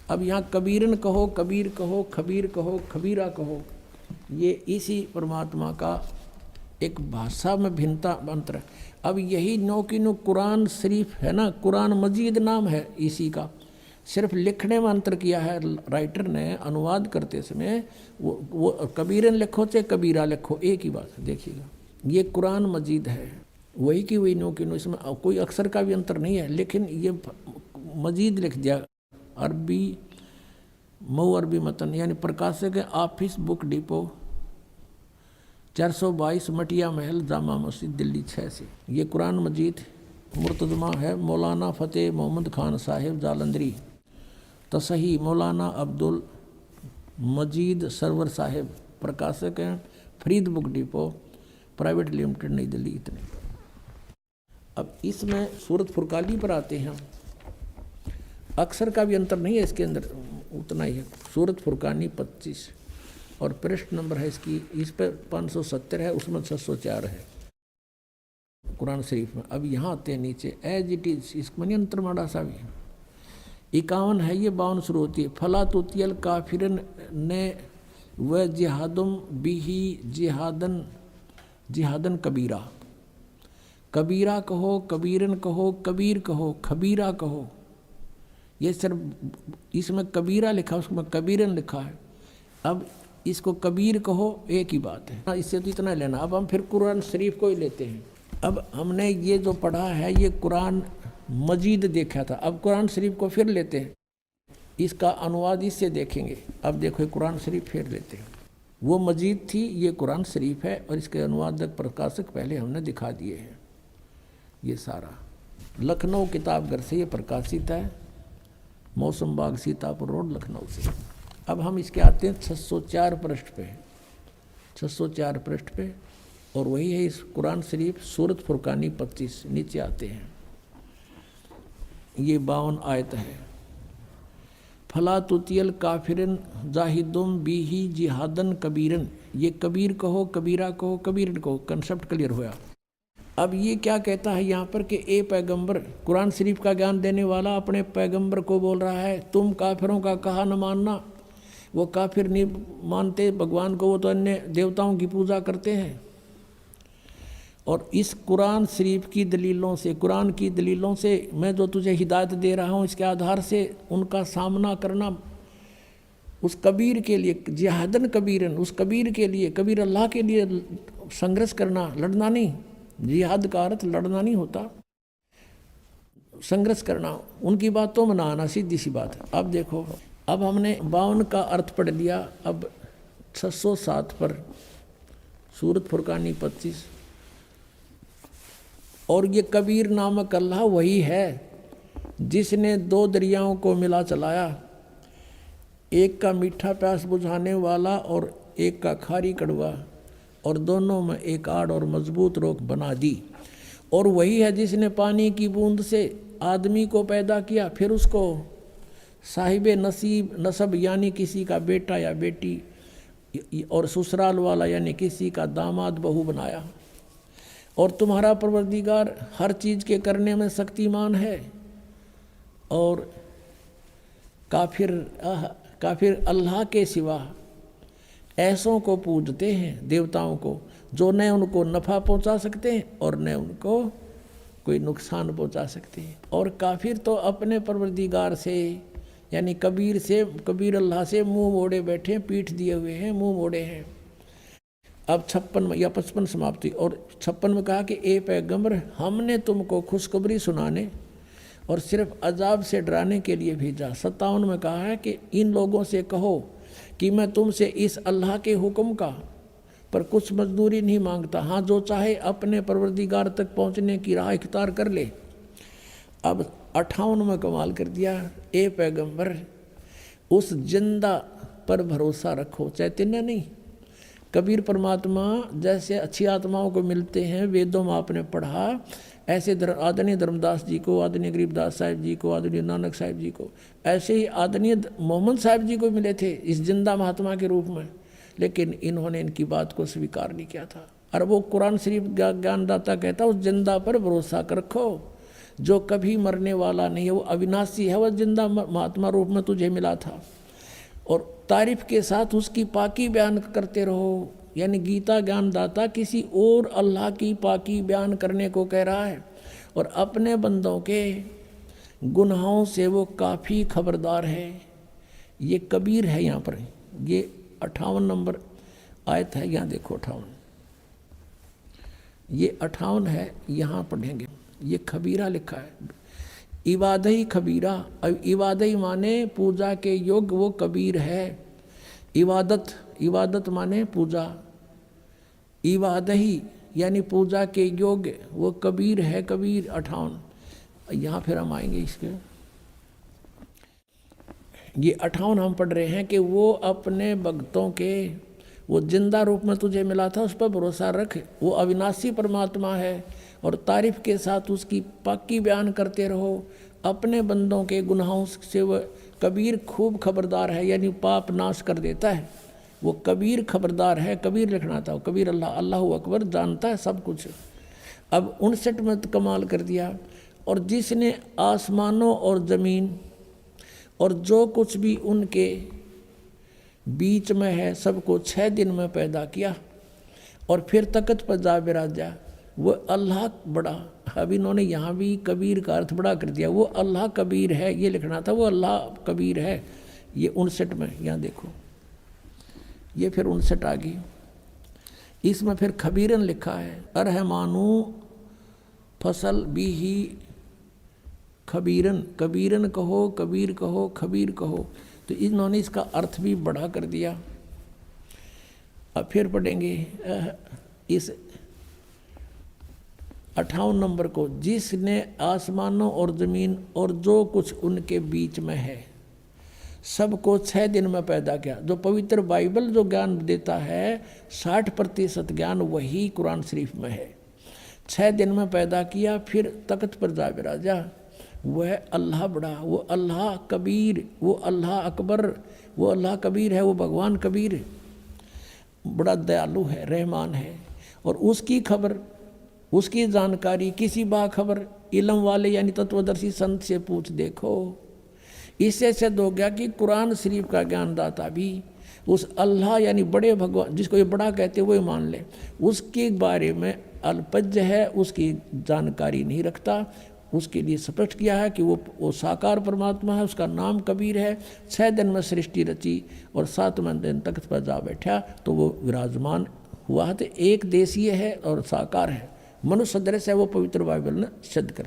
अब यहाँ कबीरन कहो, कबीर कहो, खबीर कहो, खबीरा कहो, ये इसी परमात्मा का एक भाषा में भिन्नता मंत्र है। अब यही नो की नो कुरान शरीफ है ना, कुरान मजीद नाम है इसी का, सिर्फ लिखने में अंतर किया है राइटर ने, अनुवाद करते समय वो कबीरन लिखो चाहे कबीरा लिखो एक ही बात है। देखिएगा ये कुरान मजीद है, वही की वही नो की नो, इसमें कोई अक्षर का भी अंतर नहीं है, लेकिन ये मजीद लिख दिया। अरबी मऊ अरबी मतन यानी प्रकाशक है ऑफिस बुक डिपो 422 मटिया महल जामा मस्जिद दिल्ली 6 से। ये कुरान मजीद मुर्तजमा है मौलाना फ़तेह मोहम्मद खान साहिब जालंधरी, तसही मौलाना अब्दुल मजीद सरवर साहिब, प्रकाशक हैं Farid book depot private limited नई दिल्ली। इतने अब इसमें सूरत फुरकानी पर आते हैं, अक्षर का भी अंतर नहीं है इसके अंदर, उतना ही है। सूरत फुरकानी 25 और पृष्ठ नंबर है इसकी, इस पर 570 है, उसमें 604 है कुरान शरीफ में। अब यहाँ आते हैं नीचे एज इट इज, इसमें अंतर माड़ा सा भी 51 है, ये 52 शुरू होती है। फला तुतियल काफिरन ने व जिहादुम बिही जिहादन जिहादन कबीरा, कबीरा कहो, कबीरन कहो, कबीर कहो, खबीरा कहो। ये सिर्फ इसमें कबीरा लिखा है, उसमें कबीरन लिखा है। अब इसको कबीर कहो एक ही बात है, इससे तो इतना लेना। अब हम फिर कुरान शरीफ को ही लेते हैं। अब हमने ये जो पढ़ा है ये कुरान मजीद देखा था, अब कुरान शरीफ को फिर लेते हैं, इसका अनुवाद इससे देखेंगे। अब देखो कुरान शरीफ फिर लेते हैं, वो मजीद थी ये कुरान शरीफ है, और इसके अनुवादक प्रकाशक पहले हमने दिखा दिए हैं। ये सारा लखनऊ किताबघर से ये प्रकाशित है, मौसम बाग सीतापुर रोड लखनऊ से। अब हम इसके आते हैं 604 पृष्ठ पे, 604 पृष्ठ पे, और वही है इस कुरान शरीफ सूरत फुरकानी 25। नीचे आते हैं, ये 52 आयत है। फला तुतियल काफिरन जाहिदुम बीही जिहादन कबीरन, ये कबीर कहो, कबीरा कहो, कबीरन कहो, कंसेप्ट क्लियर हुआ। अब ये क्या कहता है यहाँ पर कि ए पैगंबर, कुरान शरीफ का ज्ञान देने वाला अपने पैगंबर को बोल रहा है तुम काफिरों का कहा न मानना। वो काफिर नहीं मानते भगवान को, वो तो अन्य देवताओं की पूजा करते हैं। और इस कुरान शरीफ की दलीलों से, कुरान की दलीलों से मैं जो तुझे हिदायत दे रहा हूँ, इसके आधार से उनका सामना करना उस कबीर के लिए, जिहादन कबीरन, उस कबीर के लिए, कबीर अल्लाह के लिए संघर्ष करना, लड़ना नहीं। जिहाद का अर्थ लड़ना नहीं होता, संघर्ष करना, उनकी बातों में ना आना, सीधी सी बात है। अब देखो, अब हमने 52 का अर्थ पढ़ लिया, अब 607 पर सूरत फुरकानी 25। और ये कबीर नामक अल्लाह वही है जिसने 2 दरियाओं को मिला चलाया, एक का मीठा प्यास बुझाने वाला और एक का खारी कड़वा, और दोनों में एक आड़ और मजबूत रोक बना दी। और वही है जिसने पानी की बूंद से आदमी को पैदा किया, फिर उसको साहिब नसीब नसब यानी किसी का बेटा या बेटी, और ससुराल वाला यानी किसी का दामाद बहू बनाया। और तुम्हारा परवरदिगार हर चीज़ के करने में शक्तिमान है। और काफिर अल्लाह के सिवा ऐसों को पूजते हैं, देवताओं को, जो न उनको नफ़ा पहुंचा सकते हैं और न उनको कोई नुकसान पहुंचा सकते हैं। और काफिर तो अपने परवरदिगार से यानी कबीर से, कबीर अल्लाह से मुंह मोड़े बैठे, पीठ दिए हुए हैं, मुंह मोड़े हैं। अब 56 या 55 समाप्ति। और 56 में कहा कि ए पैगंबर, हमने तुमको खुशखबरी सुनाने और सिर्फ अजाब से डराने के लिए भेजा। 57 में कहा है कि इन लोगों से कहो कि मैं तुमसे इस अल्लाह के हुक्म का पर कुछ मजदूरी नहीं मांगता, हाँ जो चाहे अपने परवरदिगार तक पहुँचने की राह इख्तियार कर ले। अब 58 में कमाल कर दिया, ए पैगंबर उस जिंदा पर भरोसा रखो, चैतन्य नहीं। कबीर परमात्मा जैसे अच्छी आत्माओं को मिलते हैं, वेदों में आपने पढ़ा, ऐसे आदरणीय धर्मदास जी को, आदरणीय गरीबदास साहिब जी को, आदरणीय नानक साहिब जी को, ऐसे ही आदरणीय मोहम्मद साहिब जी को मिले थे इस जिंदा महात्मा के रूप में, लेकिन इन्होंने इनकी बात को स्वीकार नहीं किया था। और वो कुरान शरीफ ज्ञानदाता कहता उस जिंदा पर भरोसा रखो जो कभी मरने वाला नहीं है, वो अविनाशी है, वह जिंदा महात्मा रूप में तुझे मिला था। और तारीफ के साथ उसकी पाकी बयान करते रहो, यानी गीता ज्ञानदाता किसी और अल्लाह की पाकी बयान करने को कह रहा है। और अपने बंदों के गुनाहों से वो काफ़ी खबरदार है। ये कबीर है यहाँ पर, ये 58 नंबर आयत है, यहाँ देखो 58, ये 58 है, यहाँ पढ़ेंगे। ये खबीरा लिखा है, इबादही खबीरा। अब इबादही माने पूजा के योग्य वो कबीर है। इबादत, इबादत माने पूजा, इबादही यानी पूजा के योग्य वो कबीर है। कबीर 58, यहाँ फिर हम आएंगे इसके। ये 58 हम पढ़ रहे हैं कि वो अपने भक्तों के, वो जिंदा रूप में तुझे मिला था, उस पर भरोसा रख, वो अविनाशी परमात्मा है। और तारीफ के साथ उसकी पाकी बयान करते रहो। अपने बंदों के गुनाहों से वह कबीर खूब खबरदार है, यानी पाप नाश कर देता है। वो कबीर खबरदार है, कबीर लिखना था। कबीर अल्लाह, अल्लाह अकबर, जानता है सब कुछ। अब 59 में कमाल कर दिया। और जिसने आसमानों और ज़मीन और जो कुछ भी उनके बीच में है सबको 6 दिन में पैदा किया और फिर तख्त पर जा बिराजा, वो अल्लाह बड़ा। अब इन्होंने यहाँ भी कबीर का अर्थ बड़ा कर दिया। वो अल्लाह कबीर है, ये लिखना था, वो अल्लाह कबीर है। ये 59 में, यहाँ देखो, ये फिर 59 आ गई। इसमें फिर खबीरन लिखा है, अरहमानू फसल भी ही खबीरन, कबीरन कहो, कबीर कहो, खबीर कहो। तो इन्होंने इसका अर्थ भी बढ़ा कर दिया। अब फिर पढ़ेंगे इस 58 नंबर को, जिसने आसमानों और ज़मीन और जो कुछ उनके बीच में है सबको 6 दिन में पैदा किया। जो पवित्र बाइबल जो ज्ञान देता है 60% ज्ञान वही कुरान शरीफ में है। 6 दिन में पैदा किया, फिर तख्त पर जा बिराजा। वह अल्लाह बड़ा, वो अल्लाह कबीर, वो अल्लाह अकबर, वो अल्लाह कबीर है, वो भगवान कबीर बड़ा दयालु है, रहमान है। और उसकी खबर, उसकी जानकारी किसी बाखबर इल्म वाले यानी तत्वदर्शी संत से पूछ देखो। इससे सिद्ध हो गया कि कुरान शरीफ का ज्ञानदाता भी उस अल्लाह यानी बड़े भगवान, जिसको ये बड़ा कहते वो ही मान ले, उसके बारे में अल्पज्य है, उसकी जानकारी नहीं रखता। उसके लिए स्पष्ट किया है कि वो साकार परमात्मा है, उसका नाम कबीर है। 6 दिन में सृष्टि रची और 7वें दिन तख्त पर जा बैठा तो वो विराजमान हुआ। तो एक देशीय है और साकार है, मनुष्य सदृश है, वो पवित्र बाइबल ने सिद्ध कर